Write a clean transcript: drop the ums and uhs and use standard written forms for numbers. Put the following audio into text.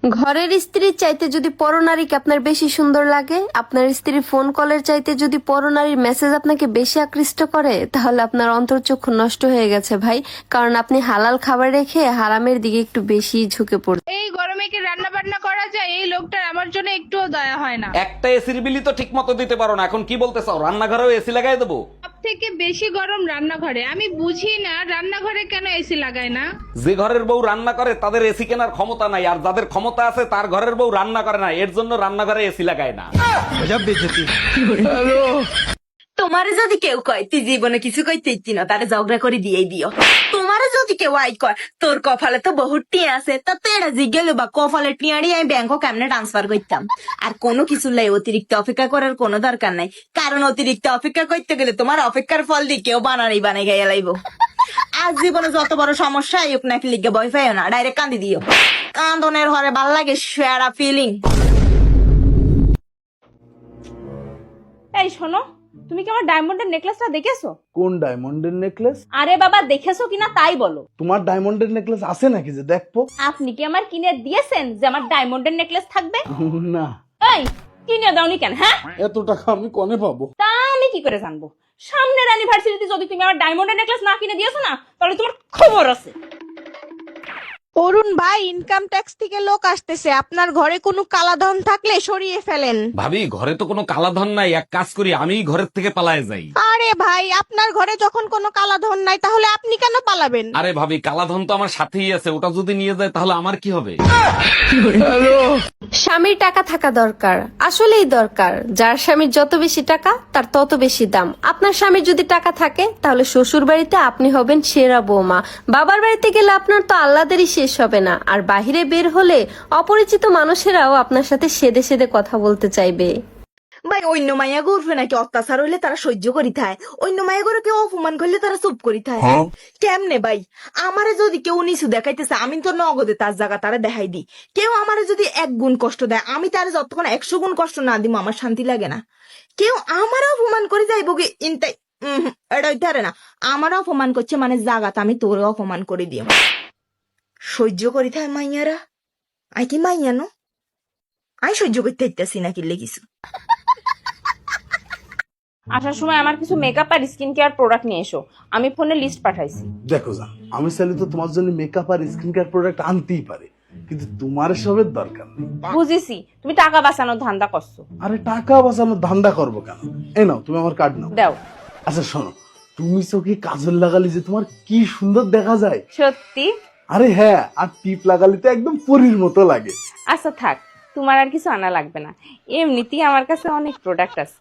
ঘরের স্ত্রীর চাইতে যদি পরনারীকে আপনার বেশি সুন্দর লাগে, আপনার স্ত্রীর ফোন কলের চাইতে যদি পরনারীর মেসেজ আপনাকে বেশি আকৃষ্ট করে, তাহলে আপনার অন্তর্চক্ষু নষ্ট হয়ে গেছে ভাই। কারণ আপনি হালাল খাবার রেখে হারামের দিকে একটু বেশি ঝুঁকে পড়ছেন। এই গরমে কি রান্না বান্না করা যায়? এই লোকটার আমার জন্য একটুও দয়া হয় না। একটা এসির বিলি তো ঠিক মতো দিতে পারো না, এখন কি বলতে চাও রান্নাঘরেও এসি লাগাই দেবো? সব থেকে বেশি গরম রান্নাঘরে। আমি বুঝি না রান্নাঘরে কেন এসি লাগায় না। যে ঘরের বউ রান্না করে তাদের এসি কেনার ক্ষমতা নাই, আর যাদের ক্ষমতা আছে তার ঘরের বউ রান্না করে না, এর জন্য রান্নাঘরে এসি লাগায় না। তোমারে যদি কেউ কয় তুই জীবনে কিছু কইতে ইচ্ছি না, তারে ঝগড়া করে দিয়েই দিও। তোমারে যদি কেউ আই কয় তোর কপালে তো বহুত টিয়া আছে, তা তো এটা জিজ্ঞেল বা কপালের টিয়াড়ি আমি ব্যাংকক কেমনে ট্রান্সফার করতাম। আর কোনো কিছু লাই অতিরিক্ত অপেক্ষা করার কোনো দরকার নাই, কারণ অতিরিক্ত অপেক্ষা করতে গেলে তোমার অপেক্ষার ফল দিয়ে কেউ বানাই গাইয়া লাইব। আজ জীবনে যত বড় সমস্যা হোক না লিখে ভয় পাইও না, ডাইরেক্ট কান্দি দিও। কান্দনের হরে ভাল লাগে সেরা ফিলিং। এই শোনো, তুমি কি আমার ডায়মন্ডের নেকলেসটা দেখেছো? কোন ডায়মন্ডের নেকলেস? আরে বাবা, দেখেছো কিনা তাই বলো। তোমার ডায়মন্ডের নেকলেস আছে নাকি যে দেখবো? আপনি কি আমার কিনে দিয়েছেন যে আমার ডায়মন্ডের নেকলেস থাকবে? না। এই কিনে দাওনি কেন? হ্যাঁ, এত টাকা আমি কোনে পাবো? তা আমি কি করে জানবো? সামনের অ্যানিভার্সারিতে যদি তুমি আমার ডায়মন্ডের নেকলেস না কিনে দিয়েছো না, তাহলে তোমার খবর আছে। অরুণ ভাই, ইনকাম ট্যাক্স থেকে লোক আসতেছে, আপনার ঘরে কোনো কালাধন থাকলে সরিয়ে ফেলেন। ভাবি, ঘরে তো কোনো কালাধন নাই, এক কাজ করি আমি ঘরের থেকে পালায়ে যাই। আরে ভাই, আপনার ঘরে যখন কোনো কালাধন নাই তাহলে আপনি কেন পালাবেন? আরে ভাবি, কালাধন তো আমার সাথেই আছে, ওটা যদি নিয়ে যায় তাহলে আমার কি হবে? স্বামীর টাকা থাকা দরকার, আসলেই দরকার। যার স্বামীর যত বেশি টাকা তার তত বেশি দাম। আপনার স্বামীর যদি টাকা থাকে তাহলে শ্বশুর বাড়িতে আপনি হবেন সেরা বৌমা, বাবার বাড়িতে গেলে আপনার তো আল্লাদেরই শেষ হবে না, আর বাহিরে বের হলে অপরিচিত মানুষেরাও আপনার সাথে সেদে সেদে কথা বলতে চাইবে। ভাই, অন্য মাইয়া গরফে নাকি অত্যাচার হইলে তারা সহ্য করি থায়, অন্য মাইয়া গরু কেউ অপমান করলে তারা চুপ করি থায়। কেমনে ভাই? আমারে যদি কেউ নিচু দেখাইতেছে আমি তো নগদে তার জায়গা তারা দেখাই দিই। কেউ আমারে যদি 1 গুণ কষ্ট দেয় আমি তারে যতক্ষণ 100 গুণ কষ্ট না দিব আমার শান্তি লাগে না। কেউ আমারও অপমান করে যাইব কি ইনতাই এটা হইতে পারে না। আমারও অপমান করছে মানে জাগাত আমি তোরে অপমান করে দিও। সহ্য করি থায় মাইয়ারা। আই কি মাইয়া নো? আমি সহ্য করতে ইত্যাসি না কিনলে কিছু। আসার সময় আমার কিছু মেকআপ আর স্কিন কেয়ার প্রোডাক্ট নিয়ে এসো, আমি ফোনে লিস্ট পাঠাইছি। দেখো যা, আমি চাইলে তো তোমার জন্য মেকআপ আর স্কিন কেয়ার প্রোডাক্ট আনতেই পারে, কিন্তু তোমার সবের দরকার নেই। বুঝেছি, তুমি টাকা বাঁচানোর ধান্দা করছো। আরে টাকা বাঁচানোর ধান্দা করবো কেন? এই নাও, তুমি আমার কার্ড নাও। দাও। আচ্ছা শোনো, তুমি চোখে কাজল লাগালে যে তোমার কি সুন্দর দেখা যায়। সত্যি? আরে হ্যাঁ, আর টিপ লাগালে তো একদম পরীর মতো লাগে। আচ্ছা থাক, তোমার আর কিছু আনা লাগবে না, এমনিতেই আমার কাছে অনেক প্রোডাক্ট আছে।